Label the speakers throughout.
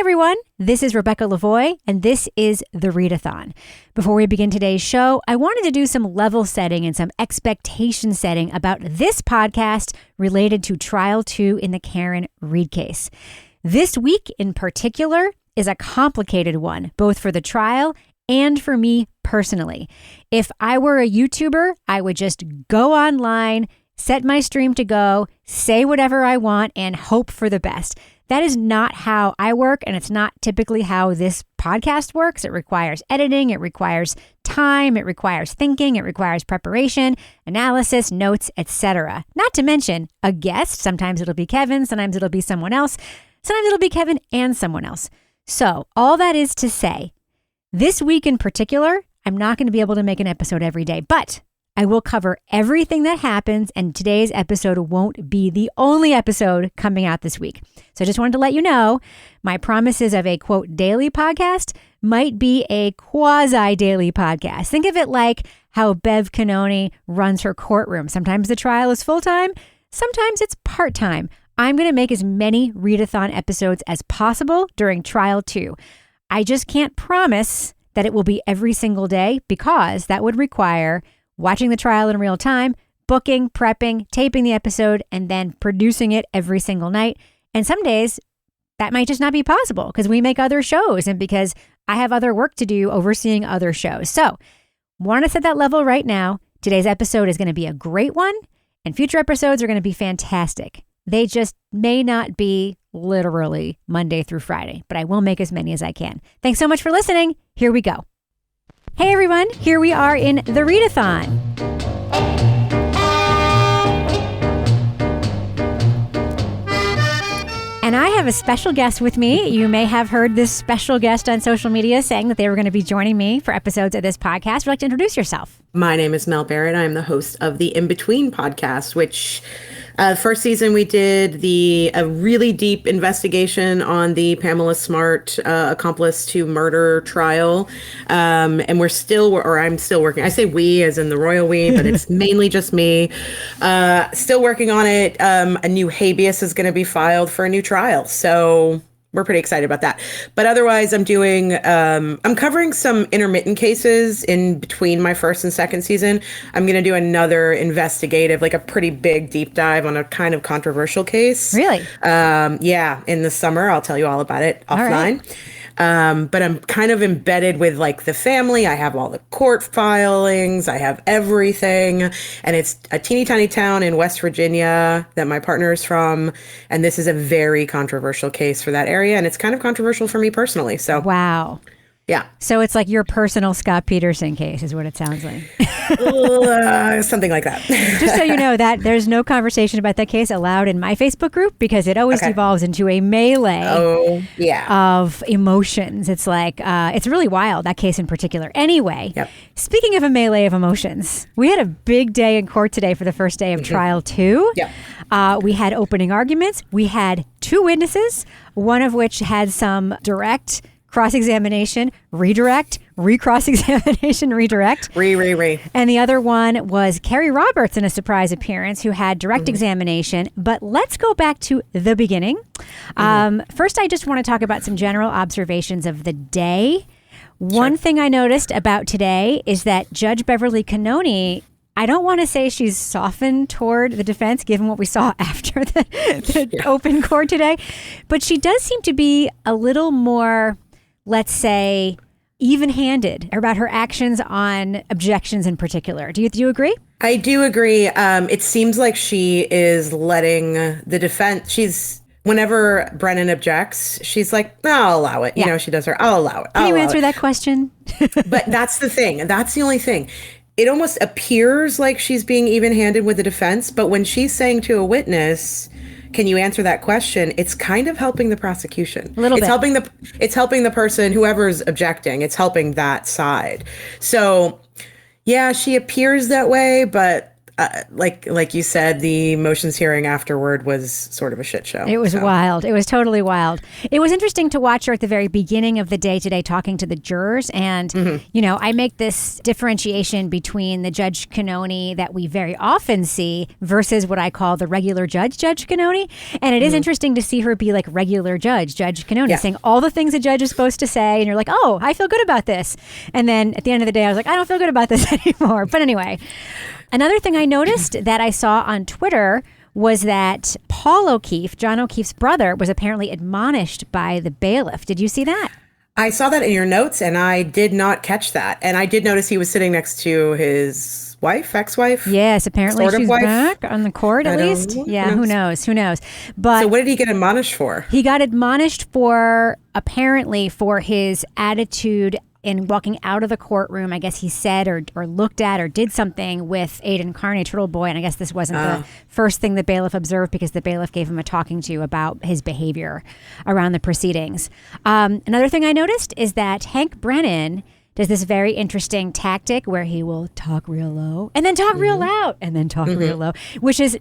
Speaker 1: everyone, this is Rebecca Lavoie, and this is the Readathon. Before we begin today's show, I wanted to do some level setting and some expectation setting about this podcast related to Trial 2 in the Karen Read case. This week in particular is a complicated one, both for the trial and for me personally. If I were a YouTuber, I would just go online, set my stream to go, say whatever I want, and hope for the best. That is not how I work, and it's not typically how this podcast works. It requires editing, it requires time, it requires thinking, it requires preparation, analysis, notes, etc. Not to mention a guest. Sometimes it'll be Kevin, sometimes it'll be someone else, sometimes it'll be Kevin and someone else. So all that is to say, this week in particular, I'm not going to be able to make an episode every day, but I will cover everything that happens, and today's episode won't be the only episode coming out this week. So I just wanted to let you know, my promises of a, quote, daily podcast might be a quasi-daily podcast. Think of it like how Bev Cannoni runs her courtroom. Sometimes the trial is full-time, sometimes it's part-time. I'm going to make as many Readathon episodes as possible during Trial 2. I just can't promise that it will be every single day because that would require watching the trial in real time, booking, prepping, taping the episode, and then producing it every single night. And some days that might just not be possible because we make other shows and because I have other work to do overseeing other shows. So want to set that level right now. Today's episode is going to be a great one and future episodes are going to be fantastic. They just may not be literally Monday through Friday, but I will make as many as I can. Thanks so much for listening. Here we go. Hey everyone, here we are in the Readathon. And I have a special guest with me. You may have heard this special guest on social media saying that they were going to be joining me for episodes of this podcast. Would you like to introduce yourself?
Speaker 2: My name is Mel Barrett. I'm the host of the In Between podcast, which first season we did a really deep investigation on the Pamela Smart accomplice to murder trial. And I'm still working. I say we as in the royal we, but it's mainly just me. Still working on it. A new habeas is going to be filed for a new trial. So we're pretty excited about that. But otherwise, I'm covering some intermittent cases in between my first and second season. I'm going to do another investigative, like a pretty big deep dive on a kind of controversial case.
Speaker 1: Really?
Speaker 2: Yeah, in the summer. I'll tell you all about it offline.
Speaker 1: Right.
Speaker 2: But I'm kind of embedded with like the family. I have all the court filings. I have everything. And it's a teeny tiny town in West Virginia that my partner is from. And this is a very controversial case for that area. And it's kind of controversial for me personally. So
Speaker 1: wow.
Speaker 2: Yeah.
Speaker 1: So it's like your personal Scott Peterson case is what it sounds like.
Speaker 2: Something like that.
Speaker 1: Just so you know that there's no conversation about that case allowed in my Facebook group because it always devolves into a melee of emotions. It's like, it's really wild, that case in particular. Anyway, Speaking of a melee of emotions, we had a big day in court today for the first day of Trial 2. We had opening arguments. We had 2 witnesses, one of which had some direct cross-examination, redirect, re-cross-examination, redirect. And the other one was Carrie Roberts in a surprise appearance who had direct examination. But let's go back to the beginning. First, I just want to talk about some general observations of the day. One thing I noticed about today is that Judge Beverly Cannoni, I don't want to say she's softened toward the defense, given what we saw after the open court today, but she does seem to be a little more, let's say, even-handed about her actions on objections in particular. Do you agree?
Speaker 2: I do agree. It seems like she is letting the defense, whenever Brennan objects, she's like, I'll allow it. You know, she does I'll allow it.
Speaker 1: Can you answer that question?
Speaker 2: But that's the thing. That's the only thing. It almost appears like she's being even-handed with the defense, but when she's saying to a witness, can you answer that question? It's kind of helping the prosecution.
Speaker 1: A little bit.
Speaker 2: It's helping the person, whoever's objecting. It's helping that side. So, yeah, she appears that way, but like you said, the motions hearing afterward was sort of a shit show.
Speaker 1: It was wild. It was totally wild. It was interesting to watch her at the very beginning of the day today talking to the jurors. And, I make this differentiation between the Judge Cannoni that we very often see versus what I call the regular Judge Cannoni. And it is interesting to see her be like regular Judge Cannoni, saying all the things a judge is supposed to say. And you're like, oh, I feel good about this. And then at the end of the day, I was like, I don't feel good about this anymore. But anyway, another thing I noticed that I saw on Twitter was that Paul O'Keefe, John O'Keefe's brother, was apparently admonished by the bailiff. Did you see that?
Speaker 2: I saw that in your notes, and I did not catch that. And I did notice he was sitting next to his wife, ex-wife.
Speaker 1: Yes, apparently
Speaker 2: sort of
Speaker 1: she's
Speaker 2: wife.
Speaker 1: back on the court at least. Yeah, who knows? But
Speaker 2: so what did he get admonished for?
Speaker 1: He got admonished apparently for his attitude in walking out of the courtroom. I guess he said or looked at or did something with Aiden Carney, Turtle Boy. And I guess this wasn't the first thing the bailiff observed, because the bailiff gave him a talking to about his behavior around the proceedings. Another thing I noticed is that Hank Brennan does this very interesting tactic where he will talk real low and then talk real loud and then talk real low, which is,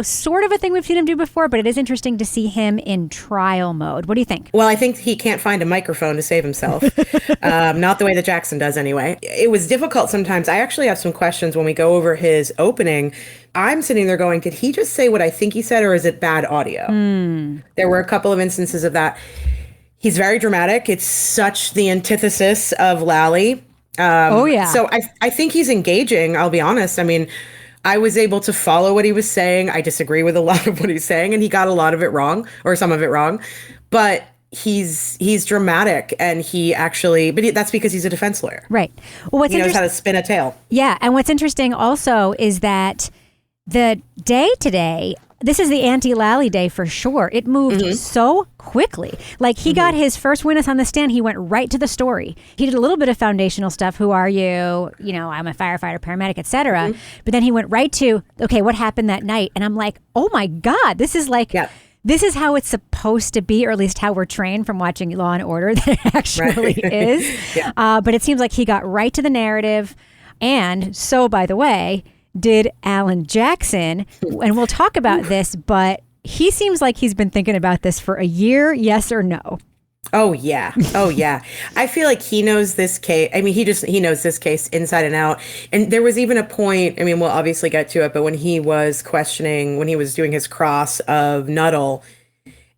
Speaker 1: sort of a thing we've seen him do before, but it is interesting to see him in trial mode. What do you think?
Speaker 2: Well, I think he can't find a microphone to save himself. Not the way that Jackson does anyway. It was difficult sometimes. I actually have some questions when we go over his opening. I'm sitting there going, did he just say what I think he said, or is it bad audio? There were a couple of instances of that. He's very dramatic. It's such the antithesis of Lally. So I think he's engaging, I'll be honest. I mean, I was able to follow what he was saying. I disagree with a lot of what he's saying, and he got a lot of it wrong, or some of it wrong. But he's dramatic, and that's because he's a defense lawyer.
Speaker 1: Right. Well,
Speaker 2: he knows how to spin a tale.
Speaker 1: Yeah. And what's interesting also is that the day today, this is the anti-Lally day for sure. It moved so quickly. Like he got his first witness on the stand. He went right to the story. He did a little bit of foundational stuff. Who are you? I'm a firefighter, paramedic, etc. But then he went right to, okay, what happened that night? And I'm like, oh my God, this is like, this is how it's supposed to be, or at least how we're trained from watching Law and Order that it actually is. But it seems like he got right to the narrative. And so, by the way, did Alan Jackson, and we'll talk about this, but he seems like he's been thinking about this for a year, yes or no?
Speaker 2: Oh, yeah. I feel like he knows this case. I mean, he knows this case inside and out. And there was even a point, I mean, we'll obviously get to it, but when he was doing his cross of Nuttall,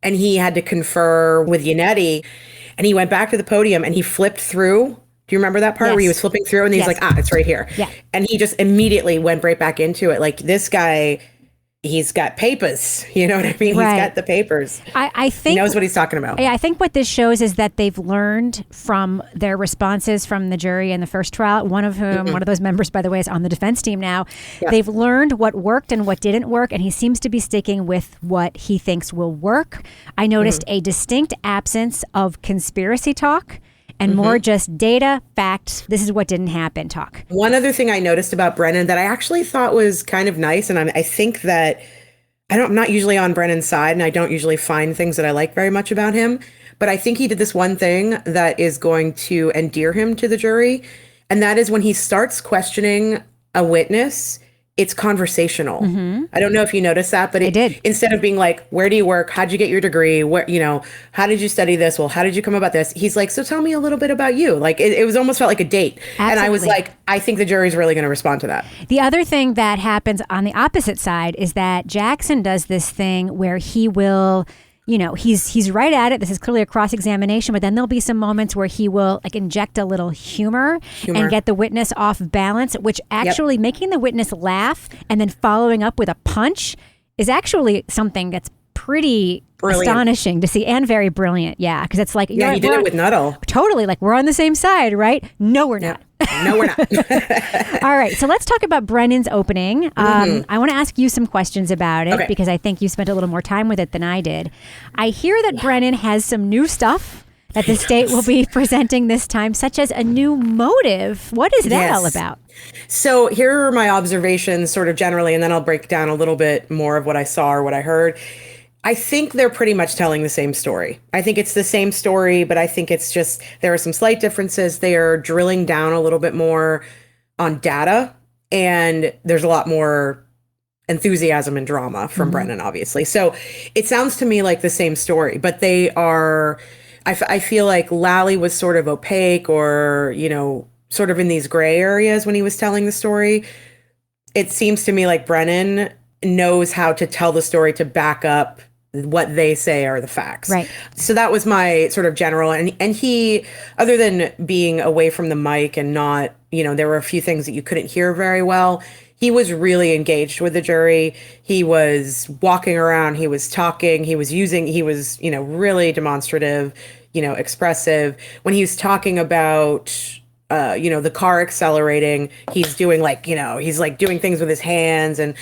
Speaker 2: and he had to confer with Yannetti, and he went back to the podium and he flipped through. Do you remember that part where he was flipping through and he's like, it's right here.
Speaker 1: Yeah.
Speaker 2: And he just immediately went right back into it. Like, this guy, he's got papers. You know what I mean? Right. He's got the papers.
Speaker 1: I think
Speaker 2: he knows what he's talking about.
Speaker 1: Yeah, I think what this shows is that they've learned from their responses from the jury in the first trial, one of those members, by the way, is on the defense team now. Yeah. They've learned what worked and what didn't work, and he seems to be sticking with what he thinks will work. I noticed a distinct absence of conspiracy talk and more just data, facts, this is what didn't happen talk.
Speaker 2: One other thing I noticed about Brennan that I actually thought was kind of nice, and I think that I'm not usually on Brennan's side, and I don't usually find things that I like very much about him, but I think he did this one thing that is going to endear him to the jury, and that is when he starts questioning a witness, it's conversational. I don't know if you noticed that, but it did. Instead of being like, where do you work? How'd you get your degree? How did you study this? Well, how did you come about this? He's like, so tell me a little bit about you. Like it was almost felt like a date. Absolutely. And I was like, I think the jury's really going to respond to that.
Speaker 1: The other thing that happens on the opposite side is that Jackson does this thing where he will, he's right at it. This is clearly a cross-examination, but then there'll be some moments where he will inject a little humor and get the witness off balance, which actually making the witness laugh and then following up with a punch is actually something that's pretty astonishing to see and very brilliant. Yeah, because it's like,
Speaker 2: he did it with Nuttall.
Speaker 1: Totally, like we're on the same side, right? No, we're not.
Speaker 2: No, we're not.
Speaker 1: All right, so let's talk about Brennan's opening. I want to ask you some questions about it because I think you spent a little more time with it than I did. I hear that Brennan has some new stuff that the state will be presenting this time, such as a new motive. What is that all about?
Speaker 2: So here are my observations sort of generally, and then I'll break down a little bit more of what I saw or what I heard. I think they're pretty much telling the same story. I think it's the same story, but I think it's just there are some slight differences. They are drilling down a little bit more on data, and there's a lot more enthusiasm and drama from Brennan, obviously. So it sounds to me like the same story, but they are, I feel like Lally was sort of opaque or, sort of in these gray areas when he was telling the story. It seems to me like Brennan knows how to tell the story to back up what they say are the facts.
Speaker 1: Right.
Speaker 2: So that was my sort of general, and he, other than being away from the mic and not, there were a few things that you couldn't hear very well. He was really engaged with the jury. He was walking around, he was talking, he was, really demonstrative, expressive. When he was talking about, the car accelerating, he's doing he's like doing things with his hands, and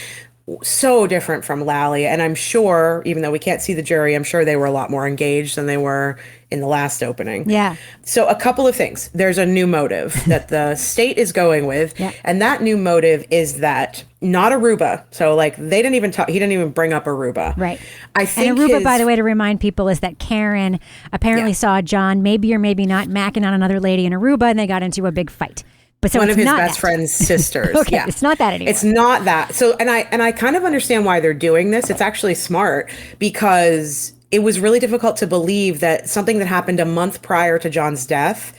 Speaker 2: so different from Lally. And I'm sure, even though we can't see the jury, I'm sure they were a lot more engaged than they were in the last opening.
Speaker 1: Yeah.
Speaker 2: So a couple of things. There's a new motive that the state is going with. Yeah. And that new motive is that not Aruba. So he didn't even bring up Aruba.
Speaker 1: Right.
Speaker 2: I think
Speaker 1: and Aruba, by the way, to remind people, is that Karen apparently saw John maybe or maybe not macking on another lady in Aruba, and they got into a big fight. But so
Speaker 2: one of his best
Speaker 1: that.
Speaker 2: friend's sisters.
Speaker 1: Okay,
Speaker 2: yeah.
Speaker 1: It's not that anymore.
Speaker 2: It's not that. So, and I kind of understand why they're doing this. It's actually smart because it was really difficult to believe that something that happened a month prior to John's death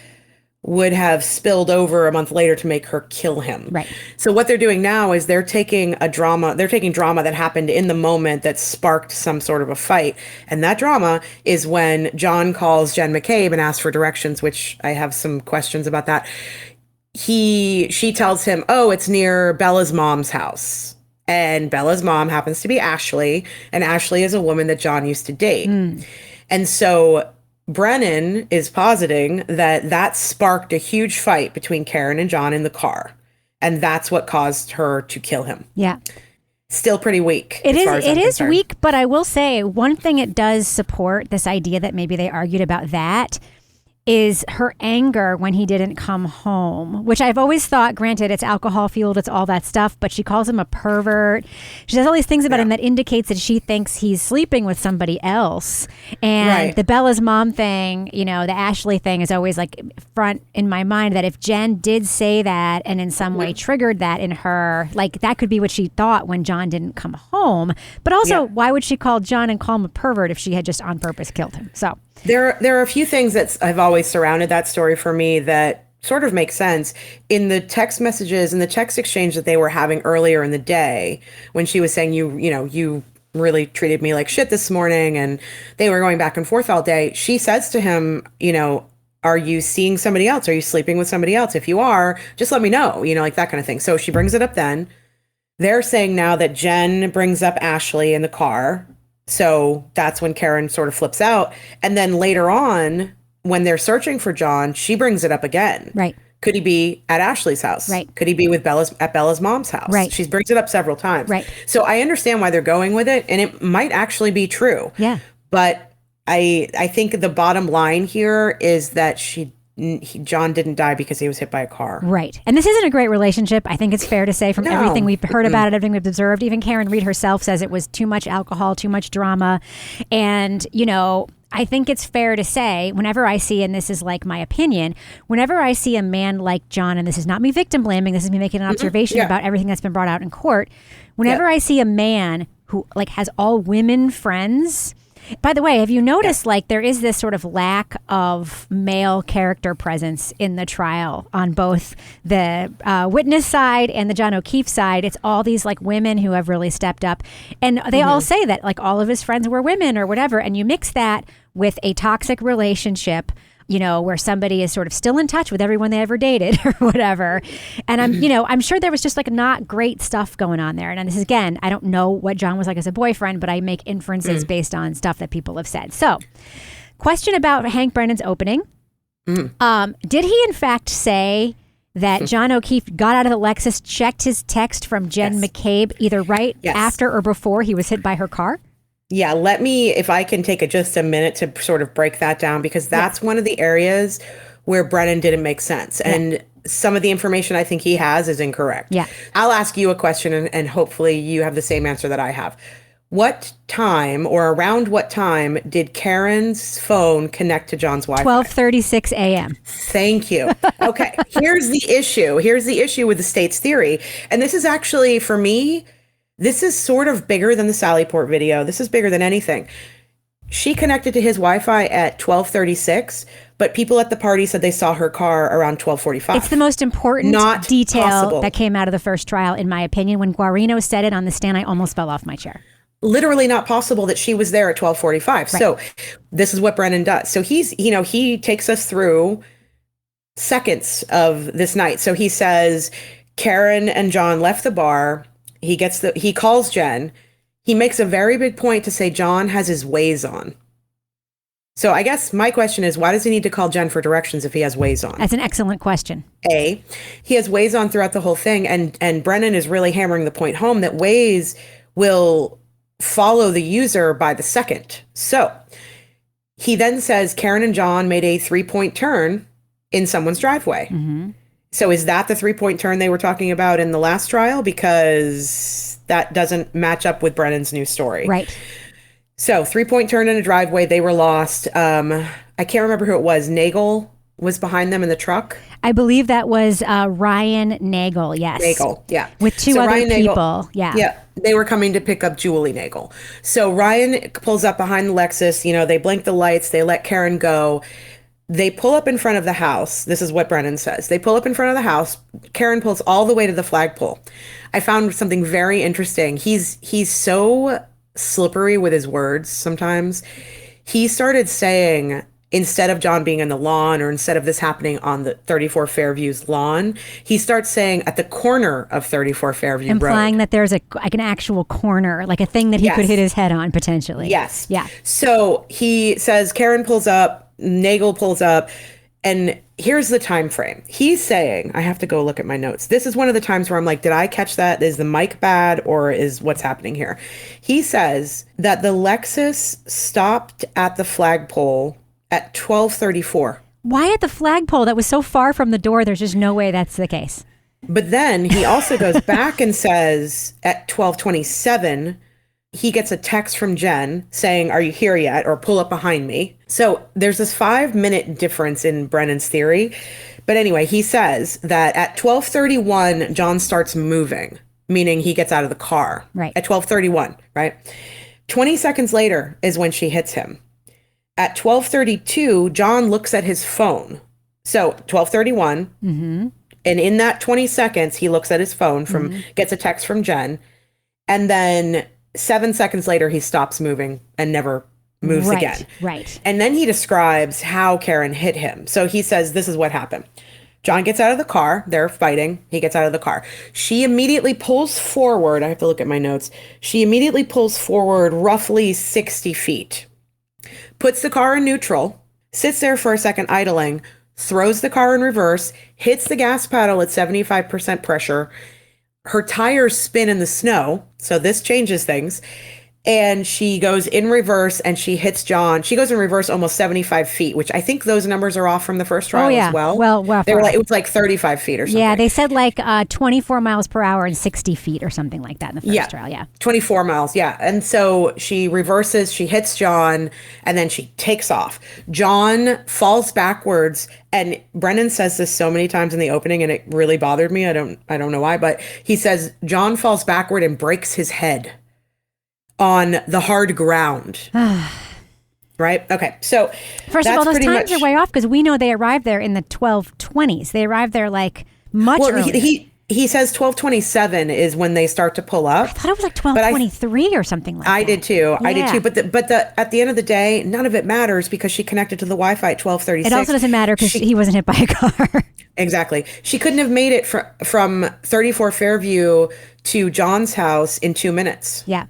Speaker 2: would have spilled over a month later to make her kill him.
Speaker 1: Right.
Speaker 2: So what they're doing now is they're taking drama that happened in the moment that sparked some sort of a fight. And that drama is when John calls Jen McCabe and asks for directions, which I have some questions about that. She tells him, oh, it's near Bella's mom's house. And Bella's mom happens to be Ashley. And Ashley is a woman that John used to date. And so Brennan is positing that sparked a huge fight between Karen and John in the car. And that's what caused her to kill him.
Speaker 1: Yeah.
Speaker 2: Still pretty weak.
Speaker 1: It is weak, but I will say one thing it does support, this idea that maybe they argued about that, is her anger when he didn't come home, which I've always thought, granted, it's alcohol fueled, it's all that stuff, but she calls him a pervert. She says all these things about him that indicates that she thinks he's sleeping with somebody else. And the Bella's mom thing, the Ashley thing is always like front in my mind, that if Jen did say that and in some way triggered that in her, like that could be what she thought when John didn't come home. But also, why would she call John and call him a pervert if she had just on purpose killed him? So
Speaker 2: There are a few things that have always surrounded that story for me that sort of make sense. In the text messages and the text exchange that they were having earlier in the day, when she was saying, you really treated me like shit this morning, and they were going back and forth all day, she says to him, are you seeing somebody else? Are you sleeping with somebody else? If you are, just let me know, like that kind of thing. So she brings it up then. They're saying now that Jen brings up Ashley in the car. So that's when Karen sort of flips out. And then later on, when they're searching for John, she brings it up again.
Speaker 1: Right.
Speaker 2: Could he be at Ashley's house?
Speaker 1: Right.
Speaker 2: Could he be at Bella's mom's house?
Speaker 1: Right.
Speaker 2: She brings it up several times.
Speaker 1: Right.
Speaker 2: So I understand why they're going with it, and it might actually be true.
Speaker 1: Yeah.
Speaker 2: But I think the bottom line here is that John didn't die because he was hit by a car.
Speaker 1: Right. And this isn't a great relationship. I think it's fair to say from everything we've heard about it, everything we've observed, even Karen Reed herself says it was too much alcohol, too much drama. And, I think it's fair to say whenever I see, and this is like my opinion, whenever I see a man like John, and this is not me victim blaming, this is me making an observation about everything that's been brought out in court. Whenever I see a man who has all women friends. By the way, have you noticed there is this sort of lack of male character presence in the trial on both the witness side and the John O'Keefe side? It's all these women who have really stepped up, and they all say that all of his friends were women or whatever. And you mix that with a toxic relationship, where somebody is sort of still in touch with everyone they ever dated or whatever. And I'm sure there was just not great stuff going on there. And this is, again, I don't know what John was like as a boyfriend, but I make inferences based on stuff that people have said. So, question about Hank Brennan's opening. Did he in fact say that John O'Keefe got out of the Lexus, checked his text from Jen McCabe either after or before he was hit by her car?
Speaker 2: Yeah, if I can take just a minute to sort of break that down, because that's one of the areas where Brennan didn't make sense. And some of the information I think he has is incorrect. Yeah. I'll ask you a question and hopefully you have the same answer that I have. What time or around what time did Karen's phone connect to John's Wi-Fi?
Speaker 1: 12:36 a.m.
Speaker 2: Thank you. Okay. Here's the issue with the state's theory. And this is actually, for me, This is sort of bigger than the Sallyport video. This is bigger than anything. She connected to his Wi-Fi at 12:36, but people at the party said they saw her car around 12:45.
Speaker 1: It's the most important
Speaker 2: Not
Speaker 1: detail
Speaker 2: possible.
Speaker 1: that came out of the first trial, in my opinion. When Guarino said it on the stand, I almost fell off my chair.
Speaker 2: Literally not possible that she was there at 12:45.
Speaker 1: Right.
Speaker 2: So this is what Brennan does. So he takes us through seconds of this night. So he says Karen and John left the bar. He calls Jen. He makes a very big point to say John has his Waze on. So I guess my question is, why does he need to call Jen for directions if he has Waze on?
Speaker 1: That's an excellent question.
Speaker 2: He has Waze on throughout the whole thing, and Brennan is really hammering the point home that Waze will follow the user by the second. So he then says Karen and John made a 3-point turn in someone's driveway.
Speaker 1: Mm-hmm.
Speaker 2: So is that the 3-point turn they were talking about in the last trial? Because that doesn't match up with Brennan's new story.
Speaker 1: Right.
Speaker 2: So 3-point turn in a driveway. They were lost. I can't remember who it was. Nagel was behind them in the truck.
Speaker 1: I believe that was Ryan Nagel. Yes.
Speaker 2: Nagel. Yeah.
Speaker 1: With two other
Speaker 2: Ryan
Speaker 1: people.
Speaker 2: Nagel,
Speaker 1: yeah.
Speaker 2: Yeah. They were coming to pick up Julie Nagel. So Ryan pulls up behind the Lexus. They blink the lights. They let Karen go. They pull up in front of the house. This is what Brennan says. They pull up in front of the house. Karen pulls all the way to the flagpole. I found something very interesting. He's so slippery with his words sometimes. He started saying, instead of John being in the lawn, or instead of this happening on the 34 Fairview's lawn, he starts saying at the corner of 34 Fairview
Speaker 1: Implying
Speaker 2: Road.
Speaker 1: that there's like an actual corner, like a thing that he could hit his head on potentially.
Speaker 2: Yes.
Speaker 1: Yeah.
Speaker 2: So he says Karen pulls up, Nagel pulls up, and here's the time frame. He's saying, I have to go look at my notes. This is one of the times where I'm like, did I catch that? Is the mic bad, or is what's happening here? He says that the Lexus stopped at the flagpole at 12:34.
Speaker 1: Why at the flagpole? That was so far from the door. There's just no way that's the case.
Speaker 2: But then he also goes back and says at 12:27, he gets a text from Jen saying, are you here yet? Or pull up behind me. So there's this 5-minute difference in Brennan's theory. But anyway, he says that at 12:31, John starts moving, meaning he gets out of the car.
Speaker 1: Right.
Speaker 2: At 12:31, right? 20 seconds later is when she hits him. At 12:32, John looks at his phone. So 12:31.
Speaker 1: Mm-hmm.
Speaker 2: And in that 20 seconds, he looks at his phone, gets a text from Jen. And then 7 seconds later, he stops moving and never moves again.
Speaker 1: Right.
Speaker 2: And then he describes how Karen hit him. So he says, this is what happened. John gets out of the car. They're fighting. He gets out of the car. She immediately pulls forward. I have to look at my notes. She immediately pulls forward roughly 60 feet, puts the car in neutral, sits there for a second idling, throws the car in reverse, hits the gas pedal at 75% pressure. Her tires spin in the snow, so this changes things. And she goes in reverse and she hits John. She goes in reverse almost 75 feet, which I think those numbers are off from the first trial as well.
Speaker 1: Well,
Speaker 2: they were like, it was like 35 feet or something.
Speaker 1: Yeah, they said like 24 miles per hour and 60 feet or something like that in the first trial. Yeah.
Speaker 2: 24 miles. Yeah. And so she reverses, she hits John, and then she takes off. John falls backwards. And Brennan says this so many times in the opening, and it really bothered me. I don't know why, but he says John falls backward and breaks his head on the hard ground. Right? Okay. So
Speaker 1: first of all, those times are way off because we know they arrived there in the 1220s. They arrived there like much earlier.
Speaker 2: He says 12:27 is when they start to pull up.
Speaker 1: I thought it was like 12:23 or something like that.
Speaker 2: I did too.
Speaker 1: Yeah.
Speaker 2: I did too. But at the end of the day, none of it matters because she connected to the Wi-Fi at 12:36.
Speaker 1: It also doesn't matter because he wasn't hit by a car.
Speaker 2: Exactly. She couldn't have made it from 34 Fairview to John's house in 2 minutes.
Speaker 1: Yeah.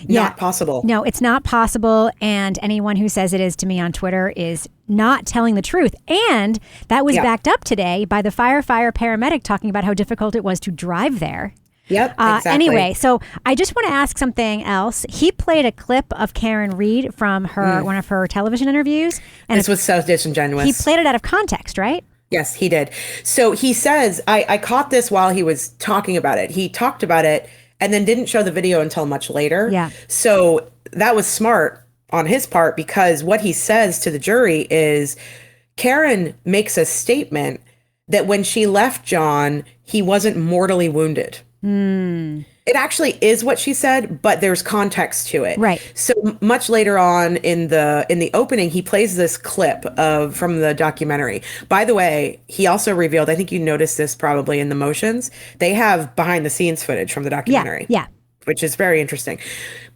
Speaker 2: Not possible.
Speaker 1: No, it's not possible. And anyone who says it is to me on Twitter is not telling the truth. And that was backed up today by the paramedic talking about how difficult it was to drive there.
Speaker 2: Yep, exactly.
Speaker 1: Anyway, so I just want to ask something else. He played a clip of Karen Read from her one of her television interviews. And
Speaker 2: this was so disingenuous.
Speaker 1: He played it out of context, right?
Speaker 2: Yes, he did. So he says, I caught this while he was talking about it. He talked about it and then didn't show the video until much later.
Speaker 1: Yeah.
Speaker 2: So that was smart on his part because what he says to the jury is Karen makes a statement that when she left John, he wasn't mortally wounded. And It actually is what she said, but there's context to it.
Speaker 1: Right.
Speaker 2: So much later on in the opening, he plays this clip of from the documentary. By the way, he also revealed, I think you noticed this probably in the motions, they have behind the scenes footage from the documentary.
Speaker 1: Yeah.
Speaker 2: Which is very interesting.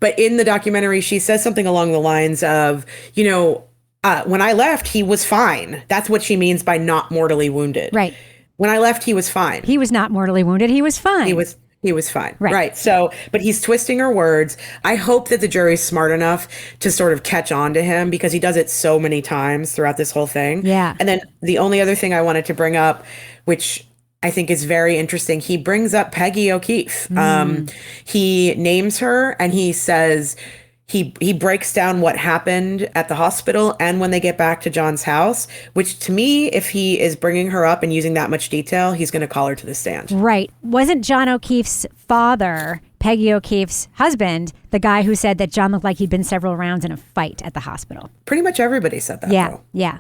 Speaker 2: But in the documentary, she says something along the lines of, when I left, he was fine. That's what she means by not mortally wounded.
Speaker 1: Right.
Speaker 2: When I left, he was fine.
Speaker 1: He was not mortally wounded. He was fine.
Speaker 2: He was fine.
Speaker 1: Right.
Speaker 2: So, but he's twisting her words. I hope that the jury's smart enough to sort of catch on to him because he does it so many times throughout this whole thing.
Speaker 1: Yeah.
Speaker 2: And then the only other thing I wanted to bring up, which I think is very interesting, he brings up Peggy O'Keefe. He names her and he says, he breaks down what happened at the hospital and when they get back to John's house, which to me, if he is bringing her up and using that much detail, he's going to call her to the stand.
Speaker 1: Right. Wasn't John O'Keefe's father, Peggy O'Keefe's husband, the guy who said that John looked like he'd been several rounds in a fight at the hospital?
Speaker 2: Pretty much everybody said that.
Speaker 1: Yeah.
Speaker 2: Though.
Speaker 1: Yeah.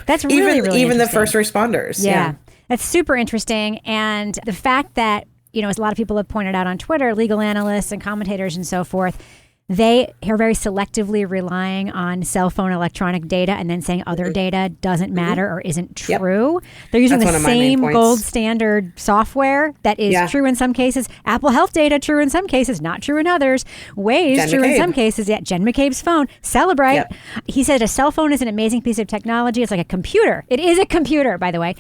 Speaker 1: That's really, really
Speaker 2: even the
Speaker 1: interesting.
Speaker 2: first responders.
Speaker 1: Yeah. That's super interesting. And the fact that, as a lot of people have pointed out on Twitter, legal analysts and commentators and so forth, they are very selectively relying on cell phone electronic data and then saying other data doesn't matter or isn't true. Yep. They're using the same gold standard software that is true in some cases. Apple Health data true in some cases, not true in others. Waze true in some cases. Yeah, Jen McCabe's phone. Celebrate. Yep. He said a cell phone is an amazing piece of technology. It's like a computer. It is a computer, by the way.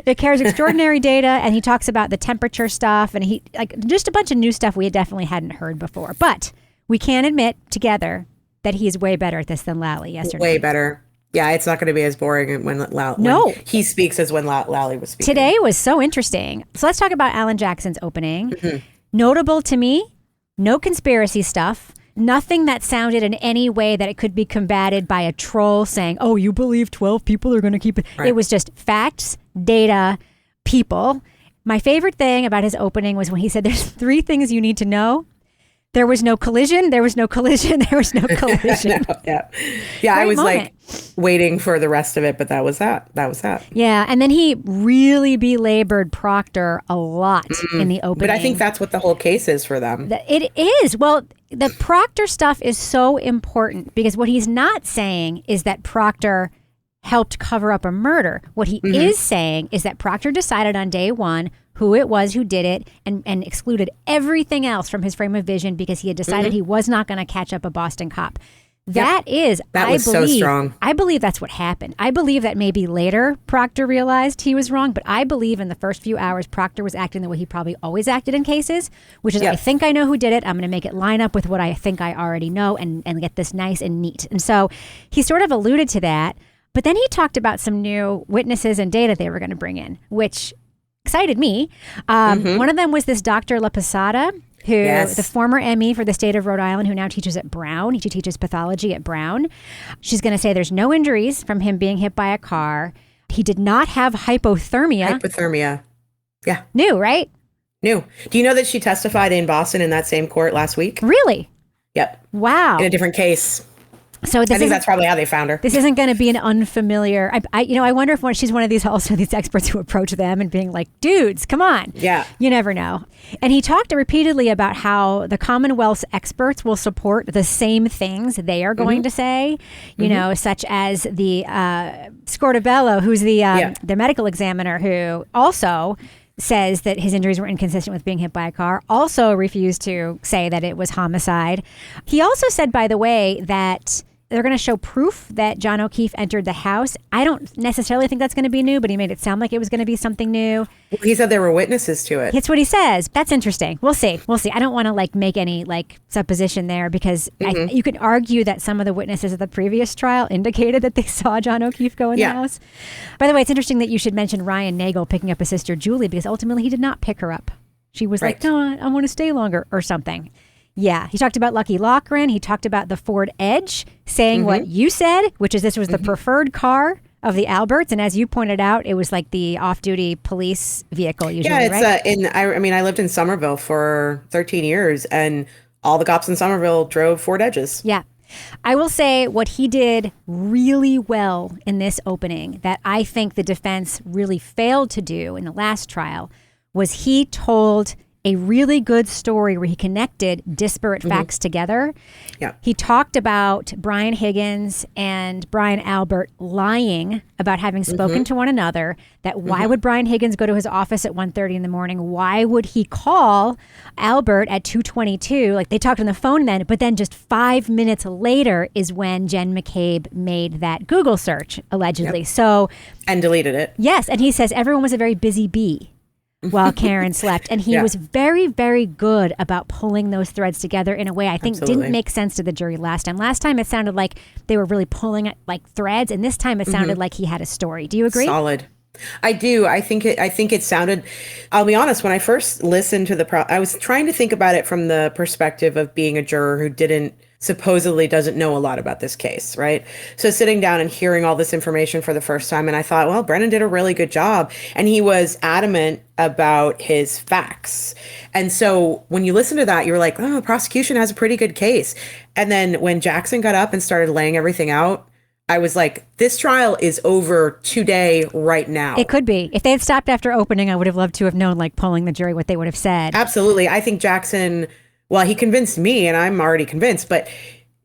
Speaker 1: It carries extraordinary data, and he talks about the temperature stuff, and he just a bunch of new stuff we definitely hadn't heard before. But we can admit together that he's way better at this than Lally yesterday.
Speaker 2: Way better. Yeah, it's not going to be as boring when he speaks as when Lally was speaking.
Speaker 1: Today was so interesting. So let's talk about Alan Jackson's opening. Notable to me, no conspiracy stuff. Nothing that sounded in any way that it could be combated by a troll saying, oh, you believe 12 people are going to keep it. Right. It was just facts, data, people. My favorite thing about his opening was when he said there's 3 things you need to know. There was no collision. There was no collision. There was no collision.
Speaker 2: Yeah. I was like waiting for the rest of it, but that was that.
Speaker 1: Yeah. And then he really belabored Proctor a lot in the opening.
Speaker 2: But I think that's what the whole case is for them.
Speaker 1: It is. Well, the Proctor stuff is so important because what he's not saying is that Proctor helped cover up a murder. What he is saying is that Proctor decided on day one who it was who did it and excluded everything else from his frame of vision because he had decided he was not going to catch up a Boston cop. That was so strong. I believe that's what happened. I believe that maybe later Proctor realized he was wrong, but I believe in the first few hours Proctor was acting the way he probably always acted in cases, which is I think I know who did it. I'm going to make it line up with what I think I already know and get this nice and neat. And so he sort of alluded to that, but then he talked about some new witnesses and data they were going to bring in, which excited me. One of them was this Dr. La Posada, who the former ME for the state of Rhode Island, who now teaches at Brown. She teaches pathology at Brown. She's going to say there's no injuries from him being hit by a car. He did not have hypothermia. Yeah. New, right?
Speaker 2: New. Do you know that she testified in Boston in that same court last week?
Speaker 1: Really?
Speaker 2: Yep.
Speaker 1: Wow.
Speaker 2: In a different case.
Speaker 1: So
Speaker 2: I think that's probably how they found her.
Speaker 1: This isn't going to be an unfamiliar. I wonder if she's one of these experts who approach them and being like, "Dudes, come on."
Speaker 2: Yeah,
Speaker 1: you never know. And he talked repeatedly about how the Commonwealth's experts will support the same things they are going to say. You know, such as the Scortabello, who's the medical examiner, who also says that his injuries were inconsistent with being hit by a car, also refused to say that it was homicide. He also said, by the way, that they're going to show proof that John O'Keefe entered the house. I don't necessarily think that's going to be new, but he made it sound like it was going to be something new.
Speaker 2: Well, he said there were witnesses to it.
Speaker 1: It's what he says. That's interesting. We'll see. I don't want to make any supposition there because you could argue that some of the witnesses of the previous trial indicated that they saw John O'Keefe go in the house. By the way, it's interesting that you should mention Ryan Nagel picking up his sister Julie because ultimately he did not pick her up. She was like, no, I want to stay longer or something. Yeah, he talked about Lucky Loughran. He talked about the Ford Edge, saying what you said, which is this was the preferred car of the Alberts. And as you pointed out, it was like the off-duty police vehicle usually, right?
Speaker 2: I lived in Somerville for 13 years, and all the cops in Somerville drove Ford Edges.
Speaker 1: Yeah. I will say what he did really well in this opening that I think the defense really failed to do in the last trial was he told a really good story where he connected disparate facts together.
Speaker 2: Yeah.
Speaker 1: He talked about Brian Higgins and Brian Albert lying about having spoken to one another, that why would Brian Higgins go to his office at 1:30 in the morning? Why would he call Albert at 2:22? Like, they talked on the phone then, but then just 5 minutes later is when Jen McCabe made that Google search, allegedly. So,
Speaker 2: and deleted it.
Speaker 1: yes, and he says everyone was a very busy bee while Karen slept. And he was very, very good about pulling those threads together in a way I think didn't make sense to the jury last time. Last time it sounded like they were really pulling at like threads, and this time it sounded like he had a story. Do you agree?
Speaker 2: Solid. I do. I think it sounded, I'll be honest, when I first listened to I was trying to think about it from the perspective of being a juror who supposedly doesn't know a lot about this case, right? So sitting down and hearing all this information for the first time, and I thought, well, Brennan did a really good job. And he was adamant about his facts. And so when you listen to that, you're like, oh, the prosecution has a pretty good case. And then when Jackson got up and started laying everything out, I was like, this trial is over today, right now.
Speaker 1: It could be. If they had stopped after opening, I would have loved to have known, like, polling the jury, what they would have said.
Speaker 2: Absolutely. I think Jackson, well, he convinced me, and I'm already convinced, but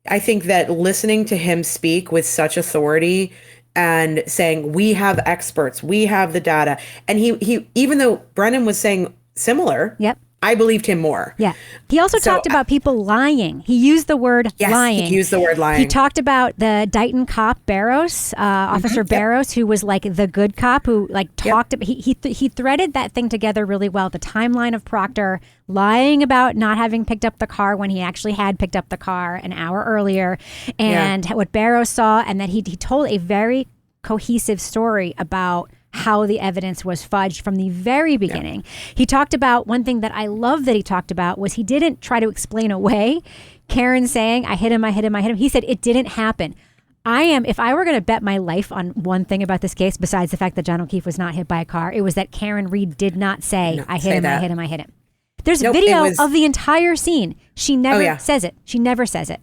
Speaker 2: I think that listening to him speak with such authority and saying, we have experts, we have the data. And he even though Brennan was saying similar, I believed him more.
Speaker 1: Yeah. He also talked about people lying. He used the word lying.
Speaker 2: He used the word lying.
Speaker 1: He talked about the Dighton cop, Barros, Officer Barros, who was like the good cop who like talked. He threaded that thing together really well. The timeline of Proctor lying about not having picked up the car when he actually had picked up the car an hour earlier, and what Barros saw, and that he told a very cohesive story about how the evidence was fudged from the very beginning. He talked about one thing that I love that he talked about was he didn't try to explain away Karen saying, I hit him. He said it didn't happen. If I were going to bet my life on one thing about this case, besides the fact that John O'Keefe was not hit by a car, it was that Karen Reed did not say, I hit him. There's video of the entire scene. She never says it. She never says it.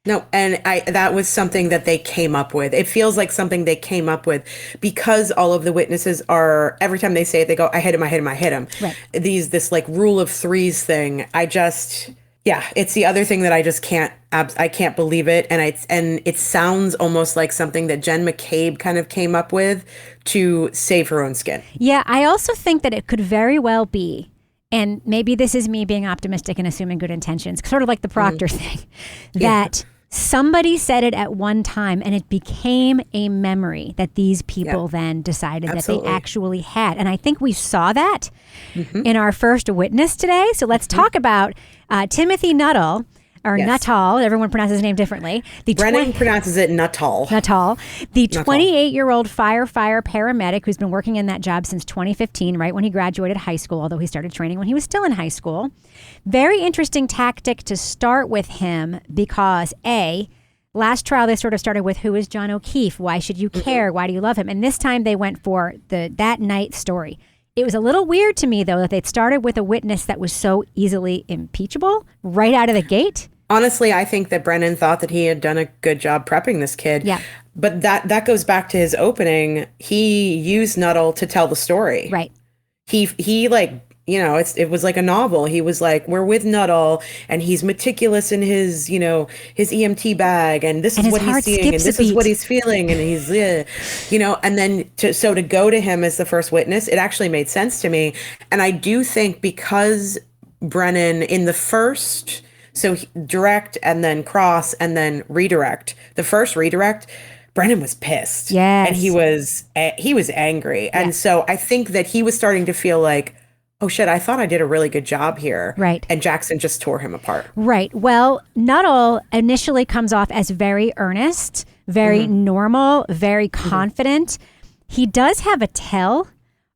Speaker 2: No, and that was something that they came up with. It feels like something they came up with because all of the witnesses are, every time they say it, they go, I hit him. Right. This like rule of threes thing. It's the other thing that I just I can't believe it. And it sounds almost like something that Jen McCabe kind of came up with to save her own skin.
Speaker 1: Yeah, I also think that it could very well be, and maybe this is me being optimistic and assuming good intentions, sort of like the Proctor thing, that somebody said it at one time and it became a memory that these people then decided that they actually had. And I think we saw that in our first witness today. So let's talk about Timothy Nuttall, or Nuttall. Everyone pronounces his name differently.
Speaker 2: Brennan pronounces it Nuttall.
Speaker 1: Nuttall. The 28-year-old fire paramedic who's been working in that job since 2015, right when he graduated high school, although he started training when he was still in high school. Very interesting tactic to start with him because, last trial they sort of started with, who is John O'Keefe? Why should you care? Why do you love him? And this time they went for that night story. It was a little weird to me, though, that they'd started with a witness that was so easily impeachable right out of the gate.
Speaker 2: Honestly, I think that Brennan thought that he had done a good job prepping this kid.
Speaker 1: Yeah.
Speaker 2: But that goes back to his opening. He used Nuttall to tell the story.
Speaker 1: Right.
Speaker 2: He like, it was like a novel. He was like, we're with Nuttall and he's meticulous in his, his EMT bag, and this is what he's seeing and this is what he's feeling, and he's, and then to go to him as the first witness, it actually made sense to me. And I do think because Brennan in the first, so direct and then cross and then redirect, the first redirect, Brennan was pissed.
Speaker 1: Yes.
Speaker 2: And he was angry. Yeah. And so I think that he was starting to feel like, oh shit, I thought I did a really good job here.
Speaker 1: Right.
Speaker 2: And Jackson just tore him apart.
Speaker 1: Right. Well, Nuttall initially comes off as very earnest, very normal, very confident. He does have a tell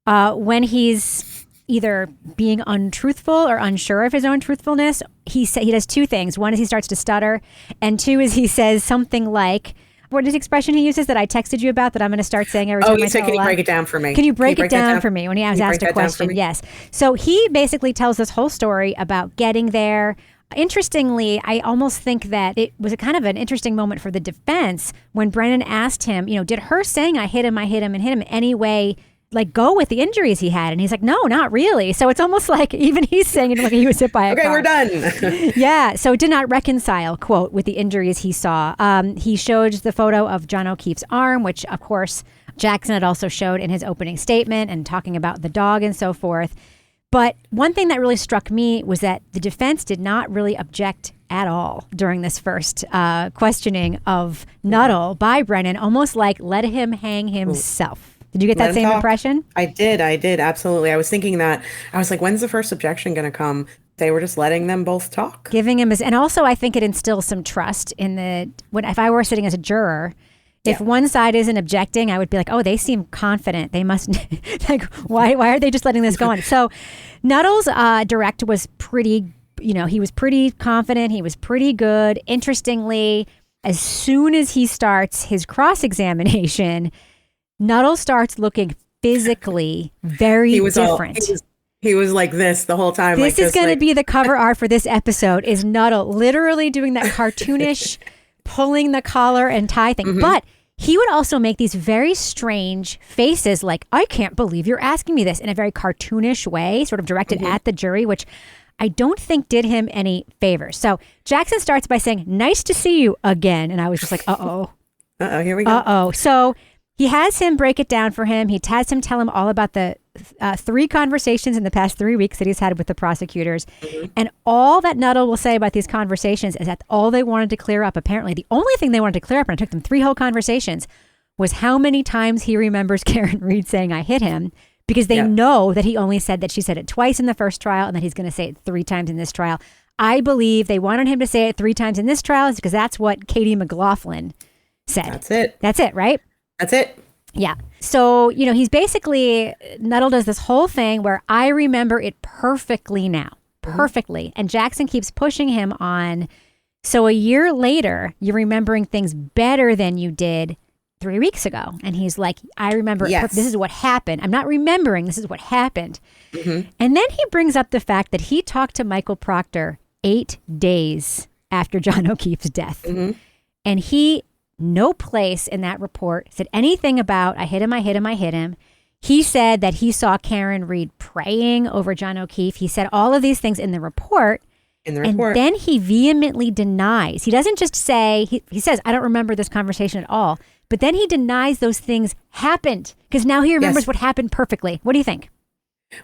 Speaker 1: when he's either being untruthful or unsure of his own truthfulness. He does two things. One is he starts to stutter, and two is he says something like, what is the expression he uses that I texted you about that I'm going to start saying every time I tell a lie?
Speaker 2: Can you break it down for me?
Speaker 1: Can you break it down for me when he was asked a question? Yes. So he basically tells this whole story about getting there. Interestingly, I almost think that it was a kind of an interesting moment for the defense when Brennan asked him, did her saying I hit him in any way like go with the injuries he had? And he's like, no, not really. So it's almost like even he's saying it like he was hit by a car.
Speaker 2: Okay, we're done.
Speaker 1: Yeah. So it did not reconcile, quote, with the injuries he saw. He showed the photo of John O'Keefe's arm, which of course Jackson had also showed in his opening statement and talking about the dog and so forth. But one thing that really struck me was that the defense did not really object at all during this first questioning of Nuttall by Brennan, almost like let him hang himself. Did you get that same impression?
Speaker 2: I did. Absolutely. I was thinking that. I was like, when's the first objection going to come? They were just letting them both talk.
Speaker 1: Giving him and also I think it instills some trust in if I were sitting as a juror, if one side isn't objecting, I would be like, oh, they seem confident. They must, like, why are they just letting this go on? So Nuttall's direct was pretty, he was pretty confident. He was pretty good. Interestingly, as soon as he starts his cross-examination, Nuttall starts looking physically very different.
Speaker 2: He was like this the whole time.
Speaker 1: This is going to be the cover art for this episode, is Nuttall literally doing that cartoonish pulling the collar and tie thing. Mm-hmm. But he would also make these very strange faces like, I can't believe you're asking me this, in a very cartoonish way, sort of directed at the jury, which I don't think did him any favors. So Jackson starts by saying, nice to see you again. And I was just like, uh-oh.
Speaker 2: Uh-oh, here we go.
Speaker 1: Uh-oh. So he has him break it down for him. He has him tell him all about the 3 conversations in the past 3 weeks that he's had with the prosecutors. Mm-hmm. And all that Nuttall will say about these conversations is that all they wanted to clear up, apparently the only thing they wanted to clear up, and it took them 3 whole conversations, was how many times he remembers Karen Read saying, I hit him, because they know that he only said that she said it twice in the first trial and that he's going to say it 3 times in this trial. I believe they wanted him to say it 3 times in this trial because that's what Katie McLaughlin said. That's it, right?
Speaker 2: That's it.
Speaker 1: Yeah. So, he's basically, Nuttall does this whole thing where I remember it perfectly now. Perfectly. And Jackson keeps pushing him on. So a year later, you're remembering things better than you did 3 weeks ago. And he's like, I remember, this is what happened. I'm not remembering, this is what happened. Mm-hmm. And then he brings up the fact that he talked to Michael Proctor 8 days after John O'Keefe's death. Mm-hmm. And he, no place in that report said anything about, I hit him. He said that he saw Karen Read praying over John O'Keefe. He said all of these things in the report. And then he vehemently denies. He doesn't just say, he says, I don't remember this conversation at all. But then he denies those things happened because now he remembers what happened perfectly. What do you think?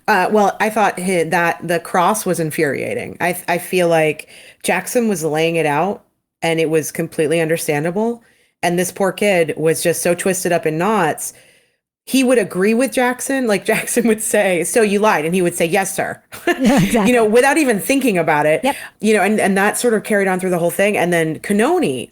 Speaker 2: Well, I thought that the cross was infuriating. I feel like Jackson was laying it out and it was completely understandable. And this poor kid was just so twisted up in knots. He would agree with Jackson. Like Jackson would say, so you lied. And he would say, yes, sir.
Speaker 1: Yeah, exactly.
Speaker 2: Without even thinking about it.
Speaker 1: Yep.
Speaker 2: And that sort of carried on through the whole thing. And then Canoni,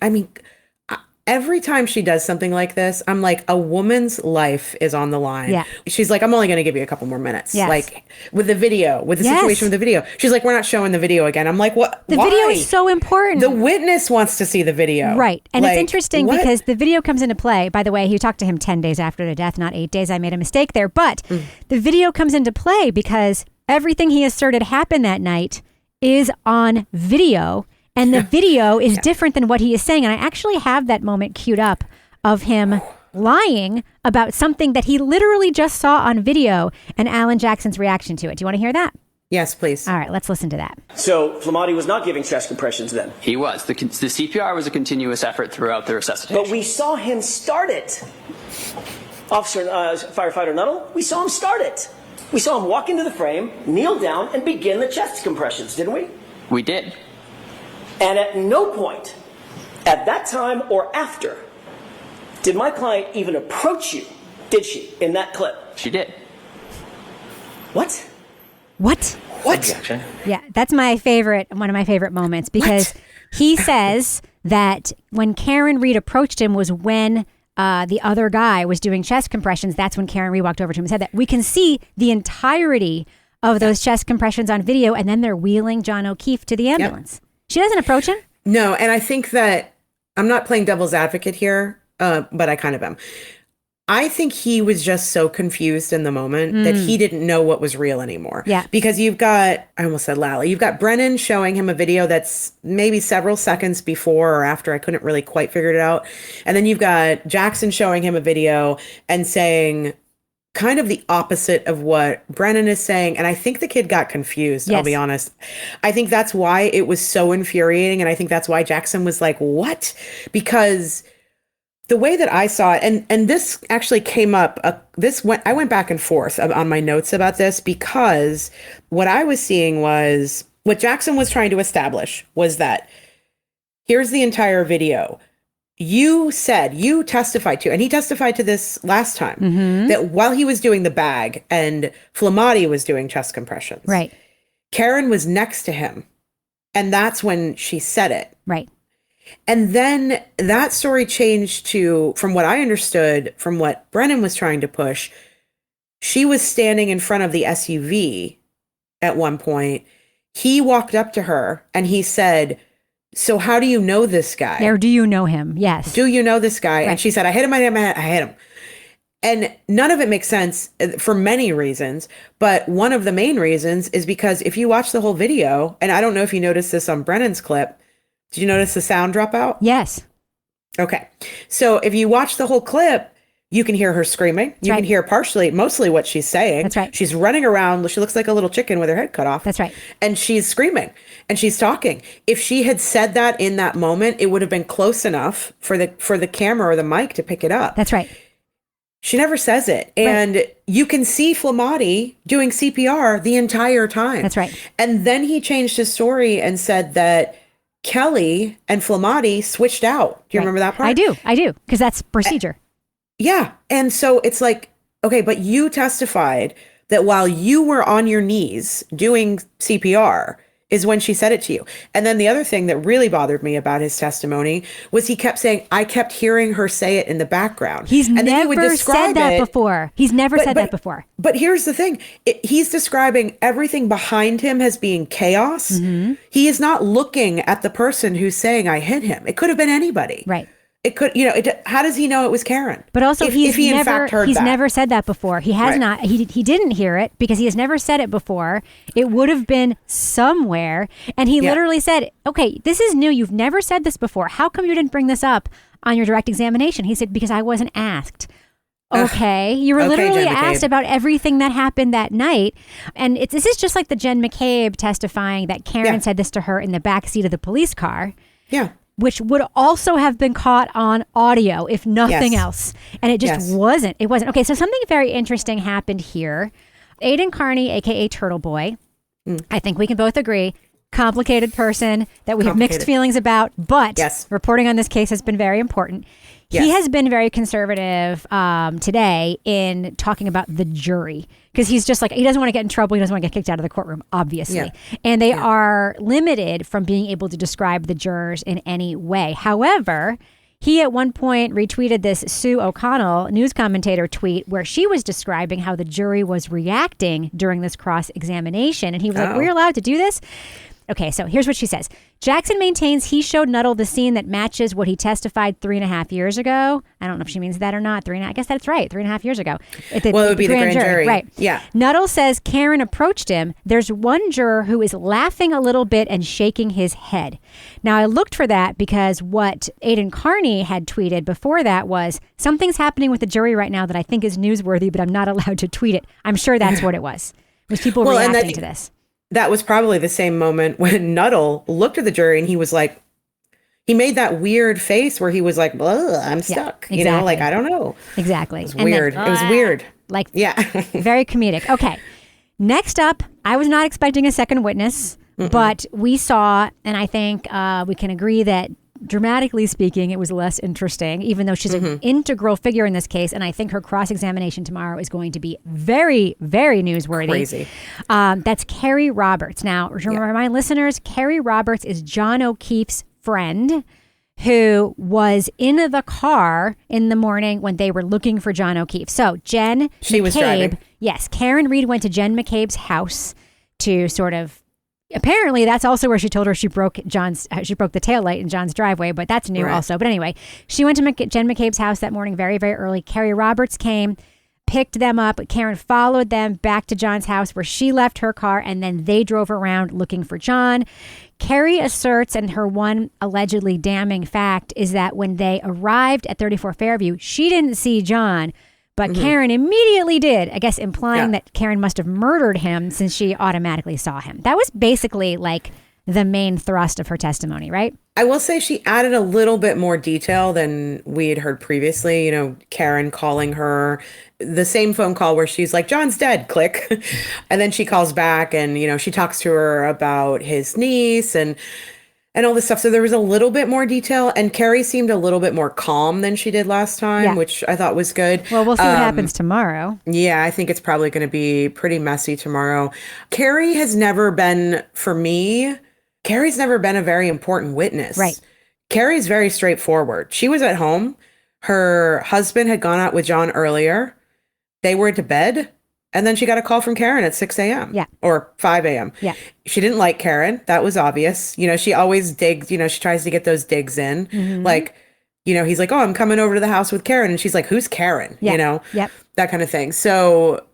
Speaker 2: every time she does something like this, I'm like, a woman's life is on the line.
Speaker 1: Yeah.
Speaker 2: She's like, I'm only going to give you a couple more minutes.
Speaker 1: Yes.
Speaker 2: Like with the video, with the situation with the video. She's like, we're not showing the video again. I'm like, what?
Speaker 1: The video is so important.
Speaker 2: The witness wants to see the video.
Speaker 1: Right. And it's interesting because the video comes into play. By the way, he talked to him 10 days after the death, not 8 days. I made a mistake there. But the video comes into play because everything he asserted happened that night is on video. And the video is different than what he is saying. And I actually have that moment queued up of him lying about something that he literally just saw on video and Alan Jackson's reaction to it. Do you want to hear that?
Speaker 2: Yes, please.
Speaker 1: All right, let's listen to that.
Speaker 3: So Flamati was not giving chest compressions then?
Speaker 4: He was. The CPR was a continuous effort throughout the resuscitation.
Speaker 3: But we saw him start it. Officer, Firefighter Nuttall, we saw him start it. We saw him walk into the frame, kneel down, and begin the chest compressions, didn't we?
Speaker 4: We did.
Speaker 3: And at no point, at that time or after, did my client even approach you, did she, in that clip?
Speaker 4: She did.
Speaker 3: What?
Speaker 4: Objection.
Speaker 1: Yeah, that's one of my favorite moments because he says that when Karen Read approached him was when the other guy was doing chest compressions. That's when Karen Read walked over to him and said that. We can see the entirety of those chest compressions on video, and then they're wheeling John O'Keefe to the ambulance. Yep. She doesn't approach him?
Speaker 2: No, and I think that I'm not playing devil's advocate here, but I kind of am. I think he was just so confused in the moment that he didn't know what was real anymore.
Speaker 1: Yeah.
Speaker 2: Because you've got, I almost said Lally, you've got Brennan showing him a video that's maybe several seconds before or after. I couldn't really quite figure it out. And then you've got Jackson showing him a video and saying, kind of the opposite of what Brennan is saying. And I think the kid got confused,
Speaker 1: Yes.
Speaker 2: I'll be honest. I think that's why it was so infuriating. And I think that's why Jackson was like, what? Because the way that I saw it, and this actually came up, I went back and forth on my notes about this, because what I was seeing was what Jackson was trying to establish was that here's the entire video. You testified to, and he testified to this last time, that while he was doing the bag and Flamati was doing chest compressions,
Speaker 1: Right.
Speaker 2: Karen was next to him. And that's when she said it.
Speaker 1: Right.
Speaker 2: And then that story changed to, from what I understood, from what Brennan was trying to push, she was standing in front of the SUV at one point. He walked up to her and he said, so how do you know this guy?
Speaker 1: Or do you know him? Yes.
Speaker 2: Do you know this guy?
Speaker 1: Right.
Speaker 2: And she said, I hit him, I hit him. And none of it makes sense for many reasons. But one of the main reasons is because if you watch the whole video, and I don't know if you noticed this on Brennan's clip, did you notice the sound drop out?
Speaker 1: Yes.
Speaker 2: Okay. So if you watch the whole clip, you can hear her screaming. You can hear mostly what she's saying.
Speaker 1: That's right.
Speaker 2: She's running around. She looks like a little chicken with her head cut off.
Speaker 1: That's right.
Speaker 2: And she's screaming and she's talking. If she had said that in that moment, it would have been close enough for the camera or the mic to pick it up.
Speaker 1: That's right.
Speaker 2: She never says it. And you can see Flamati doing CPR the entire time.
Speaker 1: That's right.
Speaker 2: And then he changed his story and said that Kelly and Flamati switched out. Do you remember that part?
Speaker 1: I do. Because that's procedure.
Speaker 2: Yeah. And so it's like, okay, but you testified that while you were on your knees doing CPR is when she said it to you. And then the other thing that really bothered me about his testimony was he kept saying, I kept hearing her say it in the background.
Speaker 1: He's
Speaker 2: and then
Speaker 1: never
Speaker 2: he would describe
Speaker 1: said that
Speaker 2: it,
Speaker 1: before. He's never said that before.
Speaker 2: But here's the thing. He's describing everything behind him as being chaos.
Speaker 1: Mm-hmm.
Speaker 2: He is not looking at the person who's saying, I hit him. It could have been anybody.
Speaker 1: Right.
Speaker 2: It could, how does he know it was Karen?
Speaker 1: But also,
Speaker 2: if he in fact heard that.
Speaker 1: never said that before. He has not. He didn't hear it because he has never said it before. It would have been somewhere, and he literally said, "Okay, this is new. You've never said this before. How come you didn't bring this up on your direct examination?" He said, "Because I wasn't asked." Okay, you were literally asked about everything that happened that night, and this is just like the Jen McCabe testifying that Karen said this to her in the backseat of the police car.
Speaker 2: Yeah.
Speaker 1: Which would also have been caught on audio, if nothing else. And it just wasn't. It wasn't. Okay, so something very interesting happened here. Aiden Carney, a.k.a. Turtle Boy, I think we can both agree, complicated person that we have mixed feelings about, but reporting on this case has been very important. He has been very conservative today in talking about the jury because he's just like, he doesn't want to get in trouble. He doesn't want to get kicked out of the courtroom, obviously. Yeah. And they are limited from being able to describe the jurors in any way. However, he at one point retweeted this Sue O'Connell news commentator tweet where she was describing how the jury was reacting during this cross-examination. And he was like, we're allowed to do this? Okay, so here's what she says. Jackson maintains he showed Nuttall the scene that matches what he testified 3.5 years ago. I don't know if she means that or not. I guess that's right. 3.5 years ago.
Speaker 2: It would be the grand jury.
Speaker 1: Right.
Speaker 2: Yeah.
Speaker 1: Nuttall says Karen approached him. There's one juror who is laughing a little bit and shaking his head. Now, I looked for that because what Aiden Carney had tweeted before that was, something's happening with the jury right now that I think is newsworthy, but I'm not allowed to tweet it. I'm sure that's what it was. Was people reacting to this.
Speaker 2: That was probably the same moment when Nuttall looked at the jury and he was like, he made that weird face where he was like, I'm stuck.
Speaker 1: Exactly.
Speaker 2: You know, like, I don't know.
Speaker 1: Exactly.
Speaker 2: It was weird. It was weird.
Speaker 1: Like, very comedic. Okay. Next up, I was not expecting a second witness, but we saw, and I think we can agree that dramatically speaking, it was less interesting, even though she's an integral figure in this case. And I think her cross-examination tomorrow is going to be very, very newsworthy.
Speaker 2: Crazy.
Speaker 1: That's Carrie Roberts. Now, to remind listeners, Carrie Roberts is John O'Keefe's friend who was in the car in the morning when they were looking for John O'Keefe. So Jen McCabe,
Speaker 2: was driving.
Speaker 1: Yes, Karen Reed went to Jen McCabe's house to sort of, apparently that's also where she told her she broke the taillight in John's driveway, but that's new also. But anyway, she went to Jen McCabe's house that morning very, very early. Carrie Roberts came, picked them up. Karen followed them back to John's house where she left her car, and then they drove around looking for John. Carrie asserts, and her one allegedly damning fact is that when they arrived at 34 Fairview, she didn't see John, But Karen immediately did, I guess implying that Karen must have murdered him since she automatically saw him. That was basically like the main thrust of her testimony, right?
Speaker 2: I will say she added a little bit more detail than we had heard previously. You know, Karen calling her the same phone call where she's like, John's dead, click. And then she calls back and, you know, she talks to her about his niece and all this stuff. So there was a little bit more detail, and Carrie seemed a little bit more calm than she did last time, which I thought was good.
Speaker 1: Well, we'll see what happens tomorrow.
Speaker 2: Yeah, I think it's probably going to be pretty messy tomorrow. Carrie has never been, for me, Carrie's never been a very important witness.
Speaker 1: Right.
Speaker 2: Carrie's very straightforward. She was at home. Her husband had gone out with John earlier. They were to bed. And then she got a call from Karen at 6 a.m.
Speaker 1: Yeah.
Speaker 2: Or 5 a.m.
Speaker 1: Yeah.
Speaker 2: She didn't like Karen. That was obvious. You know, she always digs, you know, she tries to get those digs in. Like, you know, he's like, oh, I'm coming over to the house with Karen. And she's like, who's Karen?
Speaker 1: Yeah.
Speaker 2: You know,
Speaker 1: Yep.
Speaker 2: that kind of thing. So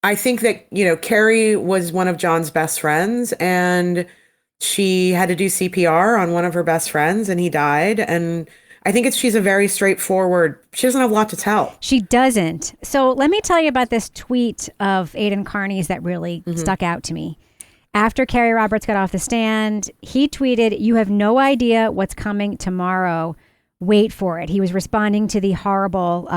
Speaker 2: I think that, you know, Carrie was one of John's best friends, and she had to do CPR on one of her best friends, and he died. And I think she's a very straightforward, she doesn't have a lot to tell.
Speaker 1: She doesn't. So let me tell you about this tweet of Aidan Carney's that really stuck out to me. After Kerry Roberts got off the stand, he tweeted, "You have no idea what's coming tomorrow. Wait for it." He was responding to the horrible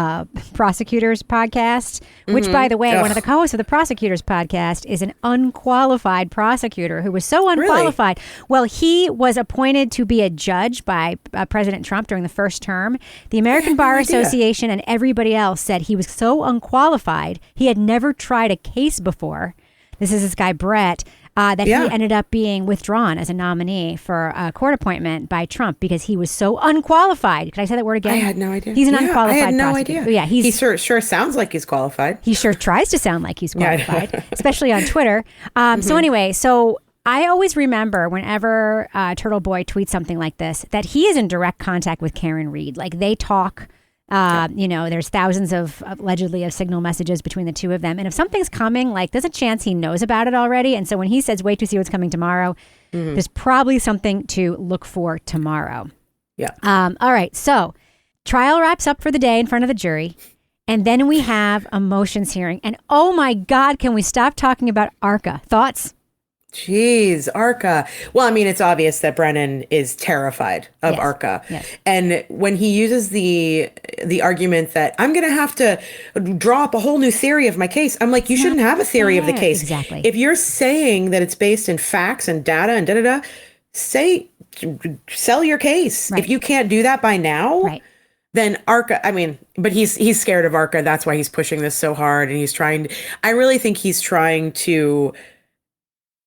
Speaker 1: Prosecutors podcast, which, by the way, one of the co-hosts of the Prosecutors podcast is an unqualified prosecutor who was so unqualified. Really? Well, he was appointed to be a judge by President Trump during the first term. The American Bar Association and everybody else said he was so unqualified. He had never tried a case before. This is this guy, Brett. That he ended up being withdrawn as a nominee for a court appointment by Trump because he was so unqualified. Could I say that word again?
Speaker 2: I had no idea.
Speaker 1: He's an unqualified
Speaker 2: I had no
Speaker 1: prosecutor.
Speaker 2: idea.
Speaker 1: Yeah,
Speaker 2: he sure sounds like he's qualified.
Speaker 1: He sure tries to sound like he's qualified, especially on Twitter. So anyway, I always remember whenever Turtle Boy tweets something like this, that he is in direct contact with Karen Read. Like they talk. You know, there's thousands of allegedly of signal messages between the two of them. And if something's coming, like there's a chance he knows about it already. And so when he says, wait to see what's coming tomorrow, there's probably something to look for tomorrow.
Speaker 2: Yeah.
Speaker 1: All right. So trial wraps up for the day in front of the jury. And then we have a motions hearing. And oh my God, can we stop talking about ARCA? Thoughts?
Speaker 2: Jeez, ARCA. Well, I mean, it's obvious that Brennan is terrified of ARCA.
Speaker 1: Yes.
Speaker 2: And when he uses the argument that I'm going to have to draw up a whole new theory of my case, I'm like, you shouldn't have a theory of the case.
Speaker 1: Exactly.
Speaker 2: If you're saying that it's based in facts and data and sell your case.
Speaker 1: Right.
Speaker 2: If you can't do that by now, then ARCA, I mean, but he's scared of ARCA. That's why he's pushing this so hard. And I really think he's trying to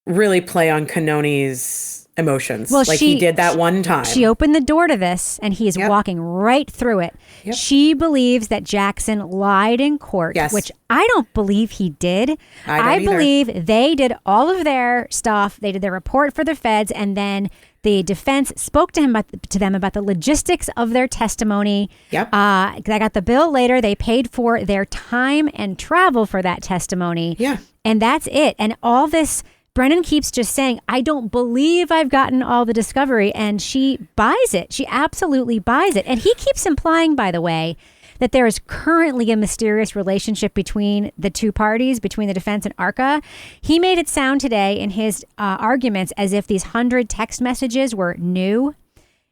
Speaker 2: really play on Kanoni's emotions.
Speaker 1: Well,
Speaker 2: he did that one time.
Speaker 1: She opened the door to this, and he is walking right through it. Yep. She believes that Jackson lied in court, which I don't believe he did. I believe they did all of their stuff. They did their report for the feds, and then the defense spoke to them about the logistics of their testimony. Yep. I got the bill later. They paid for their time and travel for that testimony.
Speaker 2: Yeah.
Speaker 1: And that's it. And all this, Brennan keeps just saying, I don't believe I've gotten all the discovery. And she buys it. She absolutely buys it. And he keeps implying, by the way, that there is currently a mysterious relationship between the two parties, between the defense and ARCA. He made it sound today in his arguments as if these 100 text messages were new.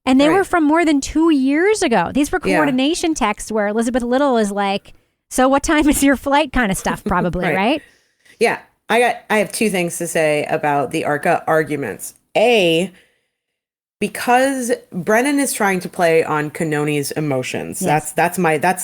Speaker 1: And they were from more than 2 years ago. These were coordination texts where Elizabeth Little is like, so what time is your flight kind of stuff, probably, right?
Speaker 2: Yeah. I have two things to say about the ARCA arguments. A, because Brennan is trying to play on Kanoni's emotions. Yes. That's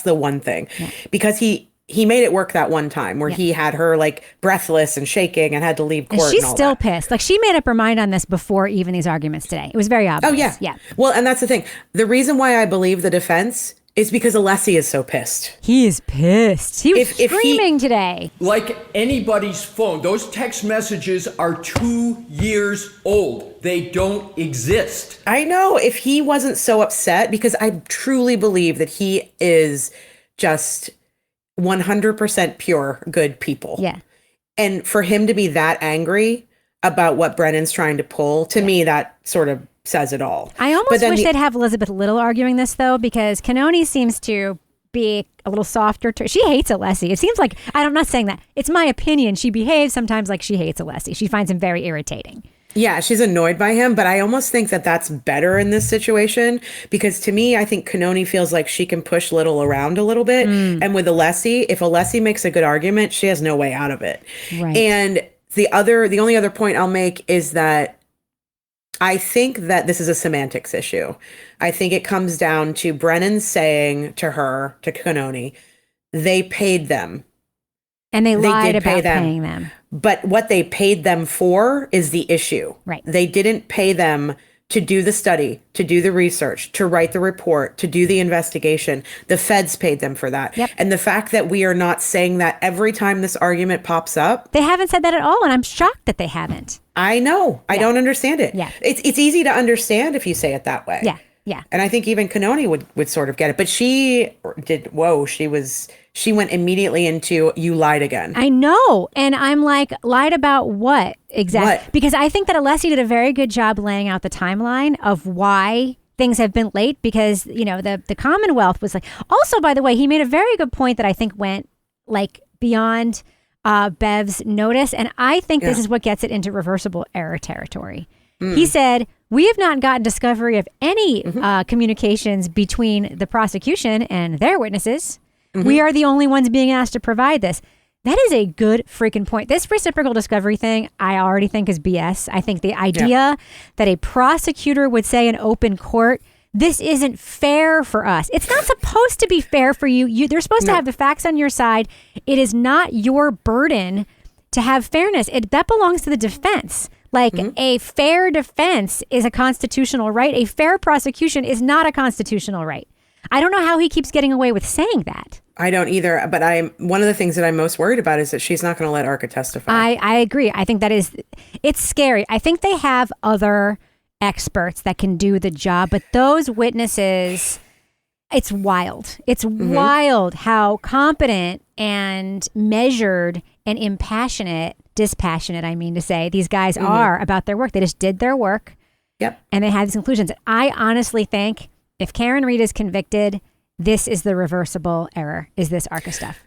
Speaker 2: the one thing. Yeah. Because he made it work that one time where he had her like breathless and shaking and had to leave court.
Speaker 1: And she's
Speaker 2: and all
Speaker 1: still
Speaker 2: that.
Speaker 1: Pissed. Like she made up her mind on this before even these arguments today. It was very obvious.
Speaker 2: Oh yeah.
Speaker 1: Yeah.
Speaker 2: Well, and that's the thing. The reason why I believe the defense is because Alessi is so pissed.
Speaker 1: He is pissed. He was screaming today.
Speaker 5: Like anybody's phone, those text messages are 2 years old. They don't exist.
Speaker 2: I know. If he wasn't so upset, because I truly believe that he is just 100% pure good people.
Speaker 1: Yeah.
Speaker 2: And for him to be that angry about what Brennan's trying to pull, to me, that sort of says it all.
Speaker 1: I almost wish they'd have Elizabeth Little arguing this, though, because Kanoni seems to be a little softer. She hates Alessi. It seems like, I'm not saying that. It's my opinion. She behaves sometimes like she hates Alessi. She finds him very irritating.
Speaker 2: Yeah, she's annoyed by him, but I almost think that that's better in this situation because to me, I think Kanoni feels like she can push Little around a little bit. And with Alessi, if Alessi makes a good argument, she has no way out of it.
Speaker 1: Right.
Speaker 2: And the only other point I'll make is that I think that this is a semantics issue. I think it comes down to Brennan saying to her, to Kanoni, they paid them.
Speaker 1: And they lied
Speaker 2: did pay
Speaker 1: about paying them.
Speaker 2: But what they paid them for is the issue.
Speaker 1: Right.
Speaker 2: They didn't pay them to do the study, to do the research, to write the report, to do the investigation. The feds paid them for that.
Speaker 1: Yep.
Speaker 2: And the fact that we are not saying that every time this argument pops up.
Speaker 1: They haven't said that at all, and I'm shocked that they haven't.
Speaker 2: I know. I don't understand it.
Speaker 1: Yeah.
Speaker 2: It's easy to understand if you say it that way.
Speaker 1: Yeah. Yeah.
Speaker 2: And I think even Kanoni would sort of get it. But she went immediately into, you lied again.
Speaker 1: I know. And I'm like, lied about what exactly?
Speaker 2: What?
Speaker 1: Because I think that Alessi did a very good job laying out the timeline of why things have been late because, the Commonwealth was like, also, by the way, he made a very good point that I think went like beyond Bev's notice. And I think this is what gets it into reversible error territory. He said, we have not gotten discovery of any communications between the prosecution and their witnesses. We are the only ones being asked to provide this. That is a good freaking point. This reciprocal discovery thing, I already think is BS. I think the idea that a prosecutor would say in open court, this isn't fair for us. It's not supposed to be fair for you. They're supposed to have the facts on your side. It is not your burden to have fairness. That belongs to the defense. Like a fair defense is a constitutional right. A fair prosecution is not a constitutional right. I don't know how he keeps getting away with saying that.
Speaker 2: I don't either. But one of the things that I'm most worried about is that she's not going to let Arca testify.
Speaker 1: I agree. I think it's scary. I think they have other experts that can do the job, but those witnesses, it's wild. It's wild how competent and measured and dispassionate, I mean to say, these guys are about their work. They just did their work.
Speaker 2: Yep.
Speaker 1: And they had these conclusions. I honestly think if Karen Read is convicted, this is the reversible error, is this Arca stuff.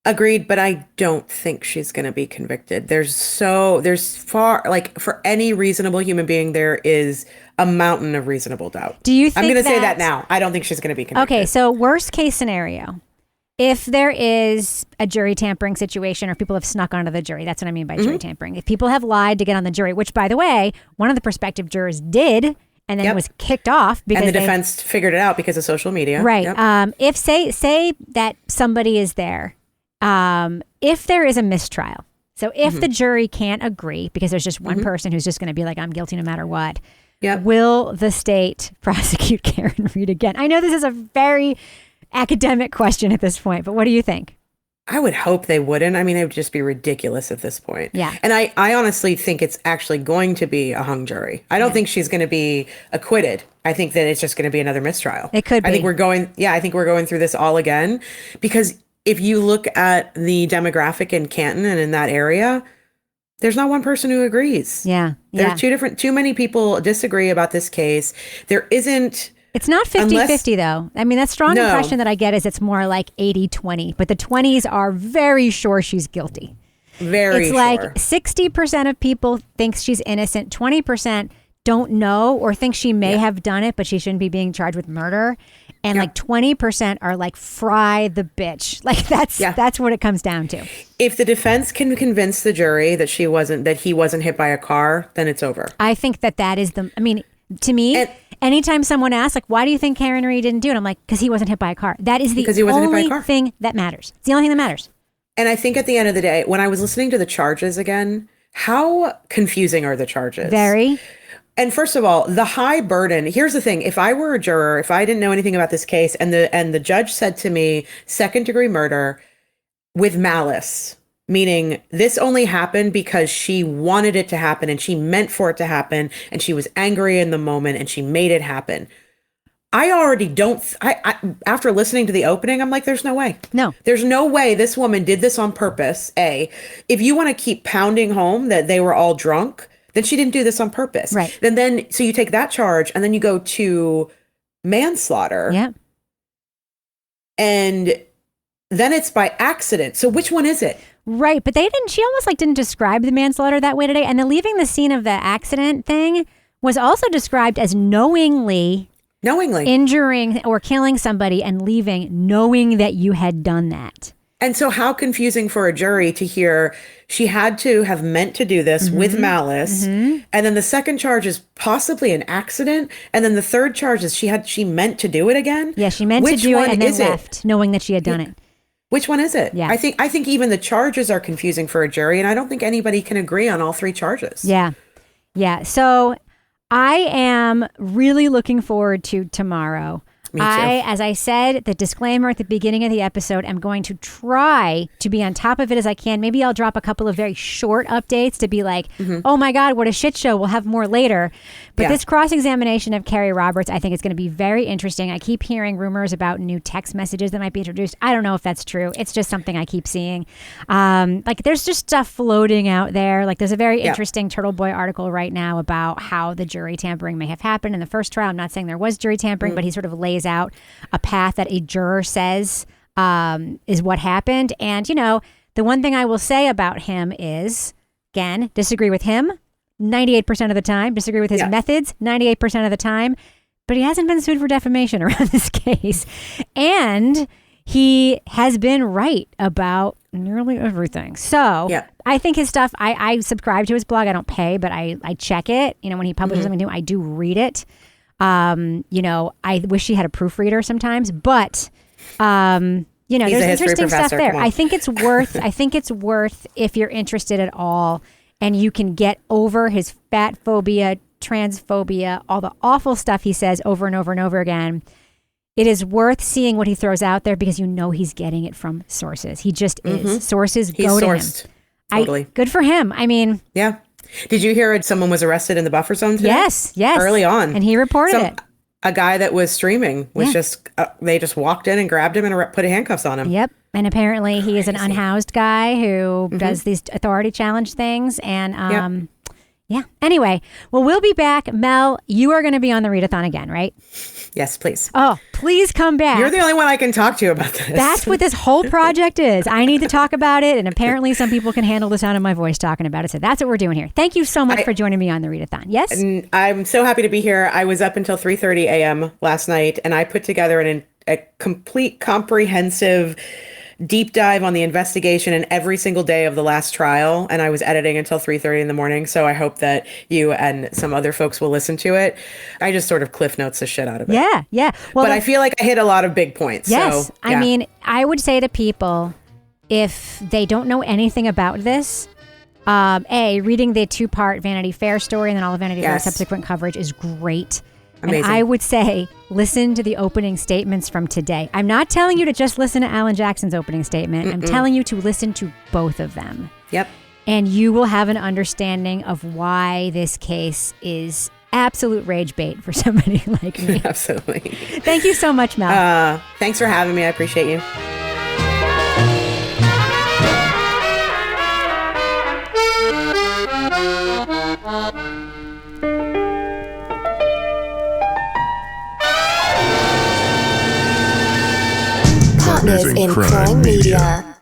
Speaker 2: Agreed, but I don't think she's going to be convicted. For any reasonable human being, there is a mountain of reasonable doubt.
Speaker 1: Do you think
Speaker 2: I'm going to say that now. I don't think she's going to be convicted.
Speaker 1: Okay, so worst case scenario, if there is a jury tampering situation or people have snuck onto the jury, that's what I mean by jury tampering. If people have lied to get on the jury, which by the way, one of the prospective jurors did, and then was kicked off because
Speaker 2: and the defense figured it out because of social media.
Speaker 1: Right.
Speaker 2: Yep.
Speaker 1: If say that somebody is there, if there is a mistrial, so if the jury can't agree because there's just one person who's just going to be like, I'm guilty no matter what, will the state prosecute Karen Read again? I know this is a very academic question at this point, but what do you think?
Speaker 2: I would hope they wouldn't. I mean, it would just be ridiculous at this point.
Speaker 1: Yeah.
Speaker 2: And I honestly think it's actually going to be a hung jury. I don't think she's going to be acquitted. I think that it's just going to be another mistrial.
Speaker 1: It could be.
Speaker 2: I think we're going through this all again because if you look at the demographic in Canton and in that area, there's not one person who agrees.
Speaker 1: Yeah.
Speaker 2: There's too many people disagree about this case. There isn't.
Speaker 1: It's not 50-50 though. I mean, that strong
Speaker 2: No.
Speaker 1: impression that I get is it's more like 80-20, but the 20s are very sure she's guilty.
Speaker 2: Very
Speaker 1: It's
Speaker 2: sure.
Speaker 1: like 60% of people think she's innocent, 20% don't know or think she may have done it, but she shouldn't be being charged with murder. And like 20% are like, fry the bitch. Like that's what it comes down to.
Speaker 2: If the defense can convince the jury that he wasn't hit by a car, then it's over.
Speaker 1: I think that is to me, anytime someone asks, like, why do you think Karen Read didn't do it? I'm like, because he wasn't hit by a car. That is the only thing that matters. It's the only thing that matters.
Speaker 2: And I think at the end of the day, when I was listening to the charges again, how confusing are the charges?
Speaker 1: Very.
Speaker 2: And first of all, the high burden. Here's the thing. If I were a juror, if I didn't know anything about this case and the judge said to me, 2nd-degree murder with malice, meaning this only happened because she wanted it to happen and she meant for it to happen and she was angry in the moment and she made it happen. I already don't, after listening to the opening, I'm like, there's no way.
Speaker 1: No.
Speaker 2: There's no way this woman did this on purpose, A. If you want to keep pounding home that they were all drunk, then she didn't do this on purpose.
Speaker 1: Right.
Speaker 2: Then so you take that charge and then you go to manslaughter.
Speaker 1: Yeah.
Speaker 2: and then it's by accident. So which one is it?
Speaker 1: Right. But she almost like didn't describe the manslaughter that way today. And the leaving the scene of the accident thing was also described as knowingly injuring or killing somebody and leaving, knowing that you had done that.
Speaker 2: And so how confusing for a jury to hear she had to have meant to do this with malice. And then the second charge is possibly an accident. And then the third charge is she meant to do it again.
Speaker 1: Yeah, she meant to do it and then left, knowing that she had done it.
Speaker 2: Which one is it?
Speaker 1: Yeah.
Speaker 2: I think even the charges are confusing for a jury, and I don't think anybody can agree on all three charges.
Speaker 1: Yeah. Yeah. So I am really looking forward to tomorrow.
Speaker 2: Me too.
Speaker 1: As I said, the disclaimer at the beginning of the episode, I'm going to try to be on top of it as I can. Maybe I'll drop a couple of very short updates to be like, oh my God, what a shit show. We'll have more later. But this cross-examination of Carrie Roberts, I think is going to be very interesting. I keep hearing rumors about new text messages that might be introduced. I don't know if that's true. It's just something I keep seeing. Like there's just stuff floating out there. Like there's a very interesting Turtle Boy article right now about how the jury tampering may have happened in the first trial. I'm not saying there was jury tampering, but he sort of lays out a path that a juror says is what happened. And, you know, the one thing I will say about him is, again, disagree with him 98% of the time, disagree with his methods 98% of the time, but he hasn't been sued for defamation around this case. And he has been right about nearly everything. So I think his stuff, I subscribe to his blog. I don't pay, but I check it. You know, when he publishes something new, I do read it. You know, I wish he had a proofreader sometimes, but, you know, there's interesting stuff there. I think it's worth if you're interested at all and you can get over his fat phobia, transphobia, all the awful stuff he says over and over and over again. It is worth seeing what he throws out there because you know he's getting it from sources. He just is. Sources go to him.
Speaker 2: Totally.
Speaker 1: Good for him. I mean,
Speaker 2: yeah. Did you hear someone was arrested in the buffer zone today?
Speaker 1: Yes.
Speaker 2: Early on.
Speaker 1: And he reported it.
Speaker 2: A guy that was streaming was they just walked in and grabbed him and put handcuffs on him.
Speaker 1: Yep. And apparently he is an unhoused guy who does these authority challenge things. And anyway, well, we'll be back. Mel, you are going to be on the Readathon again, right?
Speaker 2: Yes, please.
Speaker 1: Oh, please come back.
Speaker 2: You're the only one I can talk to about this.
Speaker 1: That's what this whole project is. I need to talk about it. And apparently some people can handle the sound of my voice talking about it. So that's what we're doing here. Thank you so much for joining me on the Readathon. Yes?
Speaker 2: And I'm so happy to be here. I was up until 3:30 a.m. last night, and I put together a complete, comprehensive deep dive on the investigation and every single day of the last trial. And I was editing until 3:30 in the morning. So I hope that you and some other folks will listen to it. I just sort of cliff notes the shit out of it.
Speaker 1: Yeah. Well,
Speaker 2: but I feel like I hit a lot of big points.
Speaker 1: Yes.
Speaker 2: So,
Speaker 1: I mean, I would say to people, if they don't know anything about this, reading the 2-part Vanity Fair story and then all of Vanity Fair's subsequent coverage is great. Amazing. And I would say, listen to the opening statements from today. I'm not telling you to just listen to Alan Jackson's opening statement. I'm telling you to listen to both of them.
Speaker 2: Yep.
Speaker 1: And you will have an understanding of why this case is absolute rage bait for somebody like me.
Speaker 2: Absolutely.
Speaker 1: Thank you so much, Mel.
Speaker 2: Thanks for having me. I appreciate you.
Speaker 6: Partners in Crime Media.